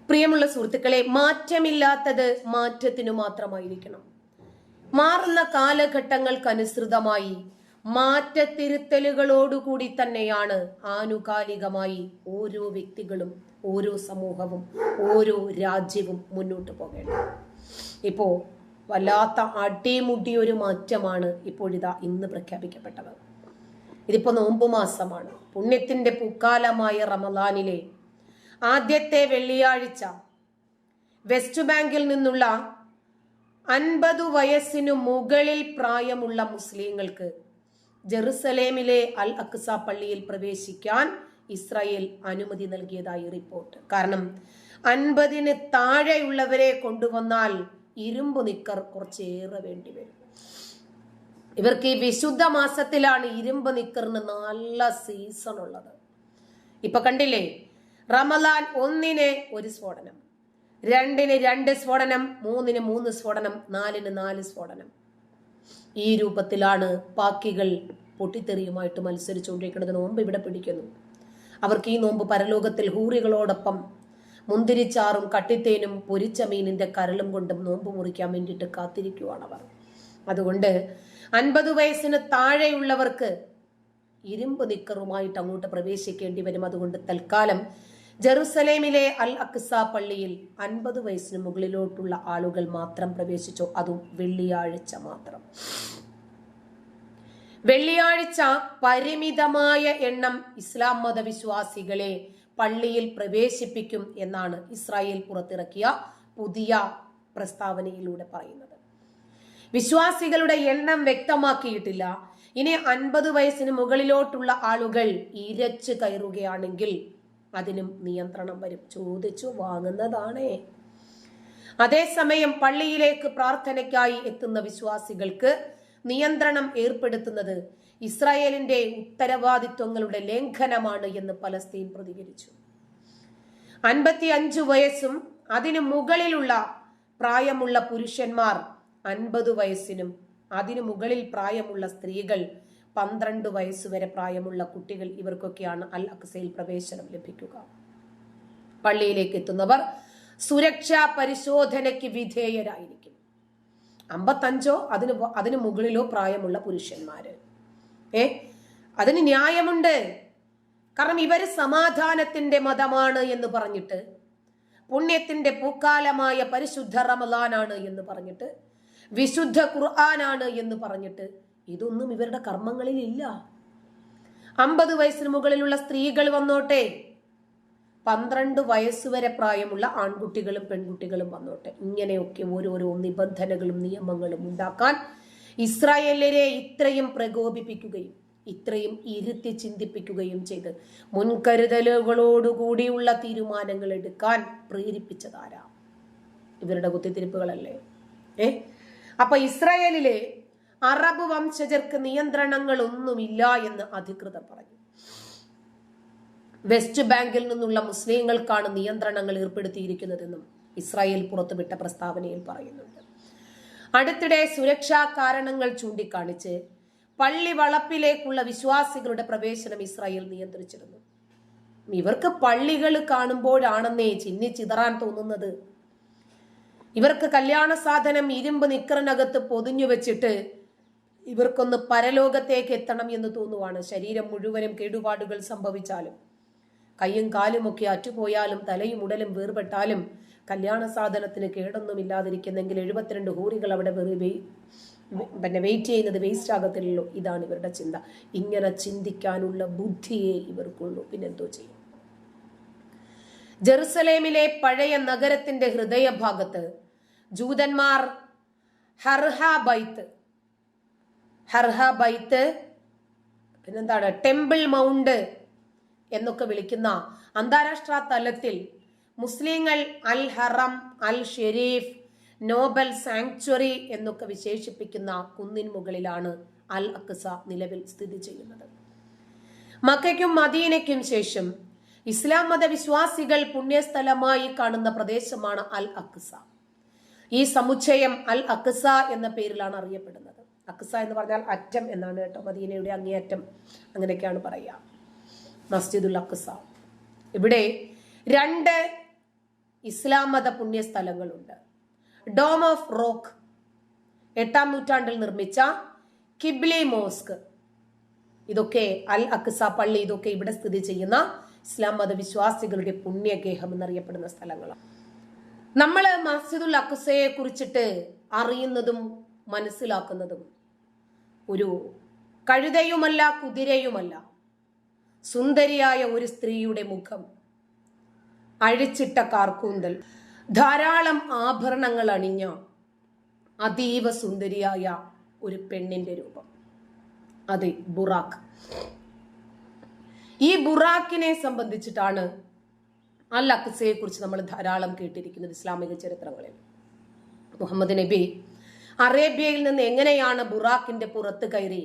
പ്രിയമുള്ള സുഹൃത്തുക്കളെ, മാറ്റമില്ലാത്തത് മാറ്റത്തിനു മാത്രമായിരിക്കണം. മാറുന്ന കാലഘട്ടങ്ങൾക്കനുസൃതമായി മാറ്റത്തിരുത്തലുകളോടുകൂടി തന്നെയാണ് ആനുകാലികമായി ഓരോ വ്യക്തികളും, ഓരോ സമൂഹവും, ഓരോ രാജ്യവും മുന്നോട്ട് പോകേണ്ടത്. ഇപ്പോ വല്ലാത്ത അടിമുടിയൊരു മാറ്റമാണ് ഇപ്പോഴിതാ ഇന്ന് പ്രഖ്യാപിക്കപ്പെട്ടത്. ഇതിപ്പോ നോമ്പ് മാസമാണ്. പുണ്യത്തിന്റെ പൂക്കാലമായ റമദാനിലെ ആദ്യത്തെ വെള്ളിയാഴ്ച വെസ്റ്റ് ബാങ്കിൽ നിന്നുള്ള 50 വയസ്സിനു മുകളിൽ പ്രായമുള്ള മുസ്ലിങ്ങൾക്ക് ജെറുസലേമിലെ അൽ അക്സ പള്ളിയിൽ പ്രവേശിക്കാൻ ഇസ്രായേൽ അനുമതി നൽകിയതായി റിപ്പോർട്ട്. കാരണം 50-ന് താഴെയുള്ളവരെ കൊണ്ടുവന്നാൽ ഇരുമ്പ് നിക്കർ കുറച്ചേറെ വേണ്ടി വരും. ഇവർക്ക് ഈ വിശുദ്ധ മാസത്തിലാണ് ഇരുമ്പ് നിക്കറിന് നല്ല സീസൺ ഉള്ളത്. ഇപ്പൊ കണ്ടില്ലേ, റമദാൻ 1-ന് 1 സ്ഫോടനം, 2-ന് 2 സ്ഫോടനം, 3-ന് 3 സ്ഫോടനം, 4-ന് 4 സ്ഫോടനം. ഈ രൂപത്തിലാണ് പാക്കികൾ പൊട്ടിത്തെറിയുമായിട്ട് മത്സരിച്ചുകൊണ്ടിരിക്കുന്നത്. നോമ്പ് ഇവിടെ പിടിക്കുന്നു. അവർക്ക് ഈ നോമ്പ് പരലോകത്തിൽ ഹൂറികളോടൊപ്പം മുന്തിരിച്ചാറും കട്ടിത്തേനും പൊരിച്ച മീനിന്റെ കരളും കൊണ്ടും നോമ്പ് മുറിക്കാൻ വേണ്ടിയിട്ട് കാത്തിരിക്കുവാണ് അവർ. അതുകൊണ്ട് 50 വയസ്സിന് താഴെയുള്ളവർക്ക് ഇരുമ്പ് നിക്കറുമായിട്ട് അങ്ങോട്ട് പ്രവേശിക്കേണ്ടി വരും. അതുകൊണ്ട് തൽക്കാലം ജെറുസലേമിലെ അൽ അക്സ പള്ളിയിൽ 50 വയസ്സിന് മുകളിലോട്ടുള്ള ആളുകൾ മാത്രം പ്രവേശിച്ചു. അതും വെള്ളിയാഴ്ച മാത്രം. വെള്ളിയാഴ്ച പരിമിതമായ എണ്ണം ഇസ്ലാം മതവിശ്വാസികളെ പള്ളിയിൽ പ്രവേശിപ്പിക്കും എന്നാണ് ഇസ്രായേൽ പുറത്തിറക്കിയ പുതിയ പ്രസ്താവനയിലൂടെ പറയുന്നത്. വിശ്വാസികളുടെ എണ്ണം വ്യക്തമാക്കിയിട്ടില്ല. ഇനി 50 വയസ്സിന് മുകളിലോട്ടുള്ള ആളുകൾ ഇരച്ചു കയറുകയാണെങ്കിൽ അതിനും നിയന്ത്രണം വരും. ചോദിച്ചു വാങ്ങുന്നതാണേ. അതേസമയം പള്ളിയിലേക്ക് പ്രാർത്ഥനയ്ക്കായി എത്തുന്ന വിശ്വാസികൾക്ക് നിയന്ത്രണം ഏർപ്പെടുത്തുന്നത് ഇസ്രായേലിന്റെ ഉത്തരവാദിത്വങ്ങളുടെ ലംഘനമാണ് എന്ന് പലസ്തീൻ പ്രതികരിച്ചു. 55 വയസ്സും അതിനു മുകളിലുള്ള പ്രായമുള്ള പുരുഷന്മാർ 50 വയസ്സിനും അതിനു മുകളിൽ പ്രായമുള്ള സ്ത്രീകൾ 12 വയസ്സുവരെ പ്രായമുള്ള കുട്ടികൾ, ഇവർക്കൊക്കെയാണ് അൽ അക്സയിൽ പ്രവേശനം ലഭിക്കുക. പള്ളിയിലേക്ക് എത്തുന്നവർ സുരക്ഷാ പരിശോധനയ്ക്ക് വിധേയരായിരിക്കും. 55 അതിന് മുകളിലോ പ്രായമുള്ള പുരുഷന്മാര്. അതിന് ന്യായമുണ്ട്. കാരണം ഇവര് സമാധാനത്തിന്റെ മതമാണ് എന്ന് പറഞ്ഞിട്ട്, പുണ്യത്തിന്റെ പൂക്കാലമായ പരിശുദ്ധ റമദാനാണ് എന്ന് പറഞ്ഞിട്ട്, വിശുദ്ധ ഖുർആനാണ് എന്ന് പറഞ്ഞിട്ട് ഇതൊന്നും ഇവരുടെ കർമ്മങ്ങളിൽ ഇല്ല. 50 വയസ്സിന് മുകളിലുള്ള സ്ത്രീകൾ വന്നോട്ടെ, 12 വയസ്സുവരെ പ്രായമുള്ള ആൺകുട്ടികളും പെൺകുട്ടികളും വന്നോട്ടെ. ഇങ്ങനെയൊക്കെ ഓരോരോ നിബന്ധനകളും നിയമങ്ങളും ഉണ്ടാക്കാൻ ഇസ്രായേലിനെ ഇത്രയും പ്രകോപിപ്പിക്കുകയും ഇത്രയും ഇരുത്തി ചിന്തിപ്പിക്കുകയും ചെയ്ത് മുൻകരുതലുകളോടുകൂടിയുള്ള തീരുമാനങ്ങൾ എടുക്കാൻ പ്രേരിപ്പിച്ചതാരാ? ഇവരുടെ കുത്തിത്തിരിപ്പുകളല്ലേ. അപ്പൊ ഇസ്രായേലിലെ അറബ് വംശജർക്ക് നിയന്ത്രണങ്ങളൊന്നുമില്ല എന്ന് അധികൃതർ പറഞ്ഞു. വെസ്റ്റ് ബാങ്കിൽ നിന്നുള്ള മുസ്ലിങ്ങൾക്കാണ് നിയന്ത്രണങ്ങൾ ഏർപ്പെടുത്തിയിരിക്കുന്നതെന്നും ഇസ്രായേൽ പുറത്തുവിട്ട പ്രസ്താവനയിൽ പറയുന്നുണ്ട്. അടുത്തിടെ സുരക്ഷാ കാരണങ്ങൾ ചൂണ്ടിക്കാണിച്ച് പള്ളി വളപ്പിലേക്കുള്ള വിശ്വാസികളുടെ പ്രവേശനം ഇസ്രായേൽ നിയന്ത്രിച്ചിരുന്നു. ഇവർക്ക് പള്ളികൾ കാണുമ്പോഴാണെന്നേ ചിന്നിച്ചിതറാൻ തോന്നുന്നത്. ഇവർക്ക് കല്യാണ സാധനം ഇരുമ്പ് നിക്കറിനകത്ത് പൊതിഞ്ഞു വെച്ചിട്ട് ഇവർക്കൊന്ന് പരലോകത്തേക്ക് എത്തണം എന്ന് തോന്നുവാണ്. ശരീരം മുഴുവനും കേടുപാടുകൾ സംഭവിച്ചാലും, കയ്യും കാലുമൊക്കെ അറ്റുപോയാലും, തലയും ഉടലും വേർപെട്ടാലും കല്യാണ സാധനത്തിന് കേടൊന്നുമില്ലാതിരിക്കുന്നെങ്കിൽ 72 ഹൂറികൾ അവിടെ വെയിറ്റ് ചെയ്യുന്നത് വേസ്റ്റ് ആകത്തില്ലല്ലോ. ഇതാണ് ഇവരുടെ ചിന്ത. ഇങ്ങനെ ചിന്തിക്കാനുള്ള ബുദ്ധിയെ ഇവർക്കുള്ളൂ. പിന്നെന്തോ ചെയ്യും? ജെറുസലേമിലെ പഴയ നഗരത്തിന്റെ ഹൃദയഭാഗത്ത് ജൂതന്മാർ ഹർഹ ബൈത്ത് പിന്നെന്താണ് ടെമ്പിൾ മൗണ്ട് എന്നൊക്കെ വിളിക്കുന്ന അന്താരാഷ്ട്ര തലത്തിൽ മുസ്ലിങ്ങൾ അൽ ഹറം, അൽ ഷെരീഫ്, നോബൽ സാങ്ച്വറി എന്നൊക്കെ വിശേഷിപ്പിക്കുന്ന കുന്നിൻ മുകളിലാണ് അൽ അക്സ നിലവിൽ സ്ഥിതി ചെയ്യുന്നത്. മക്കയ്ക്കും മദീനയ്ക്കും ശേഷം ഇസ്ലാം മതവിശ്വാസികൾ പുണ്യസ്ഥലമായി കാണുന്ന പ്രദേശമാണ് അൽ അക്സ. ഈ സമുച്ചയം അൽ അക്സ എന്ന പേരിലാണ് അറിയപ്പെടുന്നത്. അക്സ എന്ന് പറഞ്ഞാൽ അറ്റം എന്നാണ് കേട്ടോ. മദീനയുടെ അങ്ങേയറ്റം അങ്ങനെയൊക്കെയാണ് പറയുക. മസ്ജിദുൽ അക്സ. ഇവിടെ 2 ഇസ്ലാം മത പുണ്യസ്ഥലങ്ങളുണ്ട്. ഡോം ഓഫ് റോക്ക് 8-ാം നൂറ്റാണ്ടിൽ നിർമ്മിച്ച കിബ്ലി മോസ്ക്, ഇതൊക്കെ അൽ അക്സ പള്ളി, ഇതൊക്കെ ഇവിടെ സ്ഥിതി ചെയ്യുന്ന ഇസ്ലാം മതവിശ്വാസികളുടെ പുണ്യഗേഹം എന്നറിയപ്പെടുന്ന സ്ഥലങ്ങളാണ്. നമ്മൾ മസ്ജിദുൽ അക്സയെ കുറിച്ചിട്ട് അറിയുന്നതും മനസ്സിലാക്കുന്നതും ഒരു കഴുതയുമല്ല കുതിരയുമല്ല, സുന്ദരിയായ ഒരു സ്ത്രീയുടെ മുഖം, അഴിച്ചിട്ട കാർക്കൂന്തൽ, ധാരാളം ആഭരണങ്ങൾ അണിഞ്ഞ അതീവ സുന്ദരിയായ ഒരു പെണ്ണിന്റെ രൂപം, അതെ ബുറാഖ്. ഈ ബുറാഖിനെ സംബന്ധിച്ചിട്ടാണ് അൽ അക്സയെ കുറിച്ച് നമ്മൾ ധാരാളം കേട്ടിരിക്കുന്നത് ഇസ്ലാമിക ചരിത്രങ്ങളിൽ. മുഹമ്മദ് നബി അറേബ്യയിൽ നിന്ന് എങ്ങനെയാണ് ബുറാഖിന്റെ പുറത്ത് കയറി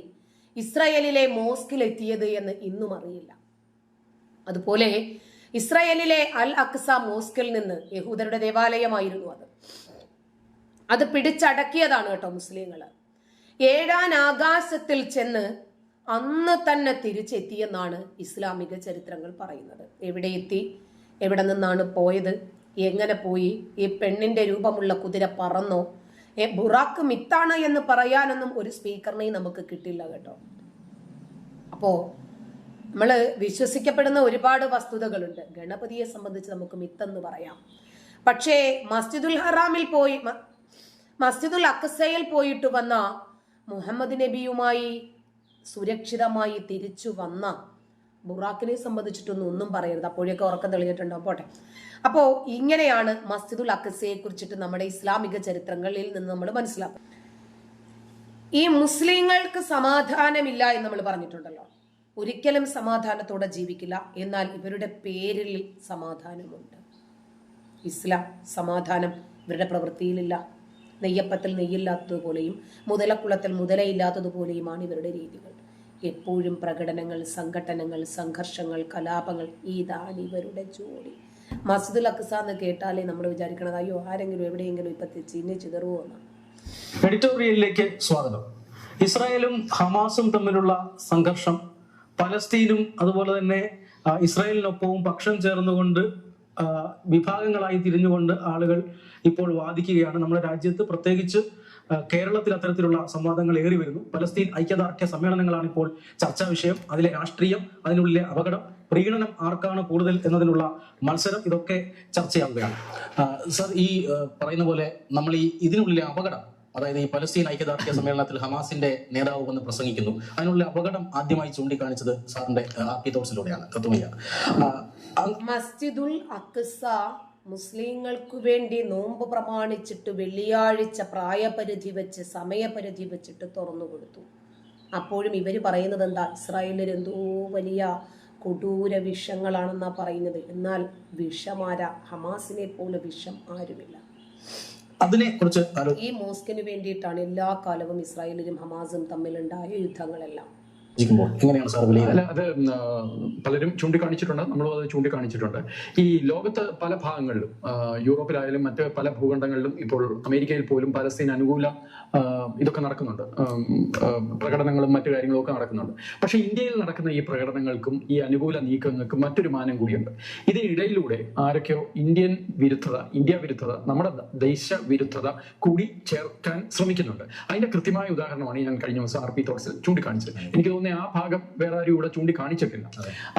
ഇസ്രായേലിലെ മോസ്കിൽ എത്തിയത് എന്ന് ഇന്നും അറിയില്ല. അതുപോലെ ഇസ്രായേലിലെ അൽ അക്സ മോസ്കിൽ നിന്ന്, യഹൂദരുടെ ദേവാലയമായിരുന്നു അത് പിടിച്ചടക്കിയതാണ് കേട്ടോ മുസ്ലിങ്ങൾ. 7-ാം ആകാശത്തിൽ ചെന്ന് അന്ന് തന്നെ തിരിച്ചെത്തിയെന്നാണ് ഇസ്ലാമിക ചരിത്രങ്ങൾ പറയുന്നത്. എവിടെ എത്തി, എവിടെ നിന്നാണ് പോയത്, എങ്ങനെ പോയി, ഈ പെണ്ണിന്റെ രൂപമുള്ള കുതിര പറന്നോ, ബുറാക്ക് മിത്താണ് എന്ന് പറയാനൊന്നും ഒരു സ്പീക്കറിനെയും നമുക്ക് കിട്ടില്ല കേട്ടോ. അപ്പോ നമ്മള് വിശ്വസിക്കപ്പെടുന്ന ഒരുപാട് വസ്തുതകളുണ്ട്. ഗണപതിയെ സംബന്ധിച്ച് നമുക്ക് മിത്തെന്ന് പറയാം. പക്ഷേ മസ്ജിദുൽ ഹറാമിൽ പോയി, മസ്ജിദുൽ അക്സയിൽ പോയിട്ട് വന്ന മുഹമ്മദ് നബിയുമായി സുരക്ഷിതമായി തിരിച്ചു വന്ന ബുറാഖിനെ സംബന്ധിച്ചിട്ടൊന്നും ഒന്നും പറയരുത്. അപ്പോഴേക്ക് ഉറക്കം തെളിഞ്ഞിട്ടുണ്ടാവും. പോട്ടെ. അപ്പോ ഇങ്ങനെയാണ് മസ്ജിദുൽ അക്സയെ കുറിച്ചിട്ട് നമ്മുടെ ഇസ്ലാമിക ചരിത്രങ്ങളിൽ നിന്ന് നമ്മൾ മനസ്സിലാക്കും. ഈ മുസ്ലിങ്ങൾക്ക് സമാധാനമില്ല എന്ന് നമ്മൾ പറഞ്ഞിട്ടുണ്ടല്ലോ. ഒരിക്കലും സമാധാനത്തോടെ ജീവിക്കില്ല. എന്നാൽ ഇവരുടെ പേരിൽ സമാധാനമുണ്ട്. ഇസ്ലാം സമാധാനം ഇവരുടെ പ്രവൃത്തിയിലില്ല. നെയ്യപ്പത്തിൽ നെയ്യില്ലാത്തതുപോലെയും മുതലക്കുളത്തിൽ മുതലയില്ലാത്തതുപോലെയുമാണ് ഇവരുടെ രീതികൾ. എപ്പോഴും പ്രകടനങ്ങൾ, സംഘട്ടനങ്ങൾ, സംഘർഷങ്ങൾ, കലാപങ്ങൾ, ഇതാണ് ഇവരുടെ ജോലി. മസ്ജിദുൽ അക്സ എന്ന് കേട്ടാലേ നമ്മൾ വിചാരിക്കണത് അയ്യോ ആരെങ്കിലും എവിടെയെങ്കിലും ഇപ്പൊ ചിഹ്ന ചിതറുവോ എന്നാണ്. എഡിറ്റോറിയലിലേക്ക് സ്വാഗതം. ഇസ്രായേലും ഹമാസും തമ്മിലുള്ള സംഘർഷം, പലസ്തീനും അതുപോലെ തന്നെ ഇസ്രായേലിനൊപ്പവും പക്ഷം ചേർന്നുകൊണ്ട് വിഭാഗങ്ങളായി തിരിഞ്ഞുകൊണ്ട് ആളുകൾ ഇപ്പോൾ വാദിക്കുകയാണ്. നമ്മുടെ രാജ്യത്ത് പ്രത്യേകിച്ച് കേരളത്തിൽ അത്തരത്തിലുള്ള സംവാദങ്ങൾ ഏറി വരുന്നു. പലസ്തീൻ ഐക്യദാർഢ്യ സമ്മേളനങ്ങളാണ് ഇപ്പോൾ ചർച്ചാ വിഷയം. അതിലെ രാഷ്ട്രീയം, അതിനുള്ളിലെ അപകടം, പ്രീണനം ആർക്കാണ് കൂടുതൽ എന്നതിനുള്ള മത്സരം, ഇതൊക്കെ ചർച്ചയാവുകയാണ്. സർ, ഈ പറയുന്ന പോലെ നമ്മൾ ഇതിനുള്ളിലെ അപകടം, അതായത് ഈ പലസ്തീൻ ഐക്യദാർഢ്യ സമ്മേളനത്തിൽ ഹമാസിന്റെ നേതാവ് വന്ന് പ്രസംഗിക്കുന്നു, അതിനുള്ള അപകടം ആദ്യമായി ചൂണ്ടിക്കാണിച്ചത് സാറിന്റെ ആർപി തോട്ട്സിലൂടെയാണ്. മസ്ജിദുൽ അക്സ മുസ്ലിങ്ങൾക്ക് വേണ്ടി നോമ്പ് പ്രമാണിച്ചിട്ട് വെള്ളിയാഴ്ച പ്രായപരിധി വെച്ച് സമയപരിധി വെച്ചിട്ട് തുറന്നു കൊടുത്തു. അപ്പോഴും ഇവര് പറയുന്നത് എന്താ, ഇസ്രായേലിൽ എന്തോ വലിയ കൊടൂര വിഷങ്ങളാണെന്നാ പറയുന്നത്. എന്നാൽ വിഷമാര, ഹമാസിനെ പോലെ വിഷം ആരുമില്ല. അതിനെ കുറിച്ച് ഈ മോസ്കിന് വേണ്ടിയിട്ടാണ് എല്ലാ കാലവും ഇസ്രായേലിലും ഹമാസും തമ്മിലുണ്ടായ യുദ്ധങ്ങളെല്ലാം. അല്ല, അത് പലരും ചൂണ്ടിക്കാണിച്ചിട്ടുണ്ട്, നമ്മളും അത് ചൂണ്ടിക്കാണിച്ചിട്ടുണ്ട്. ഈ ലോകത്ത് പല ഭാഗങ്ങളിലും, യൂറോപ്പിലായാലും മറ്റ് പല ഭൂഖണ്ഡങ്ങളിലും, ഇപ്പോൾ അമേരിക്കയിൽ പോലും പലസ്തീൻ അനുകൂല ഇതൊക്കെ നടക്കുന്നുണ്ട്, പ്രകടനങ്ങളും മറ്റു കാര്യങ്ങളും ഒക്കെ നടക്കുന്നുണ്ട്. പക്ഷെ ഇന്ത്യയിൽ നടക്കുന്ന ഈ പ്രകടനങ്ങൾക്കും ഈ അനുകൂല നീക്കങ്ങൾക്കും മറ്റൊരു മാനം കൂടിയുണ്ട്. ഇതിനിടയിലൂടെ ആരൊക്കെയോ ഇന്ത്യ വിരുദ്ധത, നമ്മുടെ ദേശ വിരുദ്ധത കൂടി ചേർക്കാൻ ശ്രമിക്കുന്നുണ്ട്. അതിന്റെ കൃത്യമായ ഉദാഹരണമാണ് ഞാൻ കഴിഞ്ഞ ദിവസം ആർപി തോട്ട്സിൽ ചൂണ്ടിക്കാണിച്ചത്. എനിക്ക് തോന്നുന്നത് ആ ഭാഗം വേറെ ആരും ഇവിടെ ചൂണ്ടിക്കാണിച്ചിട്ടില്ല.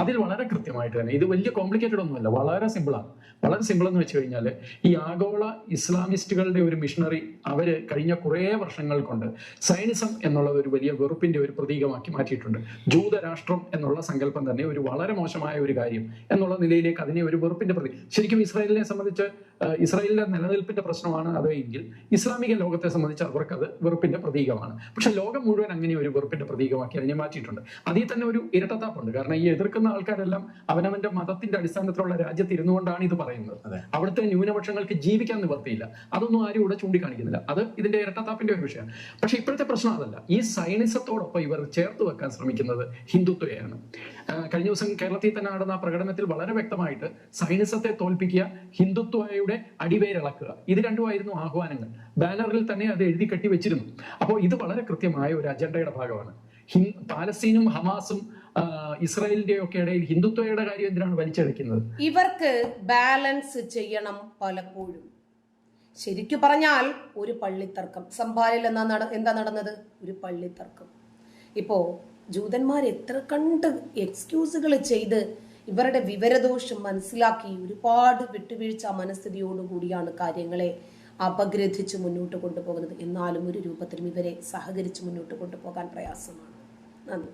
അതിൽ വളരെ കൃത്യമായിട്ട് തന്നെ, ഇത് വലിയ കോംപ്ലിക്കേറ്റഡ് ഒന്നുമല്ല, വളരെ സിമ്പിളാണ്. വളരെ സിമ്പിൾ എന്ന് വെച്ച് കഴിഞ്ഞാൽ, ഈ ആഗോള ഇസ്ലാമിസ്റ്റുകളുടെ ഒരു മിഷണറി അവര് കഴിഞ്ഞ കുറേ വർഷങ്ങൾ കൊണ്ട് സയനിസം എന്നുള്ളത് ഒരു വലിയ വെറുപ്പിന്റെ ഒരു പ്രതീകമാക്കി മാറ്റിയിട്ടുണ്ട്. ജൂതരാഷ്ട്രം എന്നുള്ള സങ്കല്പം തന്നെ ഒരു വളരെ മോശമായ ഒരു കാര്യം എന്നുള്ള നിലയിലേക്ക് അതിനെ ഒരു വെറുപ്പിന്റെ ശരിക്കും ഇസ്രായേലിനെ സംബന്ധിച്ച് ഇസ്രായേലിന്റെ നിലനിൽപ്പിന്റെ പ്രശ്നമാണ് അത് എങ്കിൽ, ഇസ്ലാമിക ലോകത്തെ സംബന്ധിച്ച് അവർക്കത് വെറുപ്പിന്റെ പ്രതീകമാണ്. പക്ഷെ ലോകം മുഴുവൻ അങ്ങനെ ഒരു വെറുപ്പിന്റെ പ്രതീകമാക്കി അതിനെ മാറ്റിയിട്ടുണ്ട്. അതിൽ തന്നെ ഒരു ഇരട്ടത്താപ്പുണ്ട്. കാരണം ഈ എതിർക്കുന്ന ആൾക്കാരെല്ലാം അവനവന്റെ മതത്തിന്റെ അടിസ്ഥാനത്തിലുള്ള രാജ്യത്ത് ഇരുന്നുകൊണ്ടാണ് ഇത് പറയുന്നത്. അവിടുത്തെ ന്യൂനപക്ഷങ്ങൾക്ക് ജീവിക്കാൻ നിവർത്തിയില്ല. അതൊന്നും ആരും ഇവിടെ ചൂണ്ടിക്കാണിക്കുന്നില്ല. അത് ഇതിന്റെ ഇരട്ടത്താപ്പിന്റെ ഒരു വിഷയമാണ്. പക്ഷെ ഇപ്പോഴത്തെ പ്രശ്നം അതല്ല. ഈ സയനിസത്തോടൊപ്പം ഇവർ ചേർത്ത് വെക്കാൻ ശ്രമിക്കുന്നത് ഹിന്ദുത്വയാണ്. കഴിഞ്ഞ ദിവസം കേരളത്തിൽ തന്നെ നടന്ന പ്രകടനത്തിൽ വളരെ വ്യക്തമായിട്ട് സയനിസത്തെ തോൽപ്പിക്കുക, ഹിന്ദുത്വയുടെ അടിവേരിളക്കുക, ഇത് രണ്ടുമായിരുന്നു ആഹ്വാനങ്ങൾ. ബാനറിൽ തന്നെ അത് എഴുതി കെട്ടി വെച്ചിരുന്നു. അപ്പോൾ ഇത് വളരെ കൃത്യമായ ഒരു അജണ്ടയുടെ ഭാഗമാണ്. പാലസ്തീനും ഹമാസും ഇസ്രായേലിന്റെ ഒക്കെ ഇടയിൽ ഹിന്ദുത്വയുടെ കാര്യം എന്തിനാണ് വലിച്ചെടുക്കുന്നത്? ഇവർക്ക് ബാലൻസ് ചെയ്യണം പലപ്പോഴും. ശരിക്കു പറഞ്ഞാൽ ഒരു പള്ളിത്തർക്കം സംഭാലിൽ എന്താ നടന്നത്? ഒരു പള്ളിത്തർക്കം. ഇപ്പോ ജൂതന്മാർ എത്ര കണ്ട് എക്സ്ക്യൂസുകൾ ചെയ്ത് ഇവരുടെ വിവരദോഷം മനസ്സിലാക്കി ഒരുപാട് വിട്ടുവീഴ്ച മനസ്ഥിതിയോടുകൂടിയാണ് കാര്യങ്ങളെ അപഗ്രഥിച്ച് മുന്നോട്ട് കൊണ്ടുപോകുന്നത്. എന്നാലും ഒരു രൂപത്തിലും ഇവരെ സഹകരിച്ച് മുന്നോട്ട് കൊണ്ടുപോകാൻ പ്രയാസമാണ്. നന്ദി.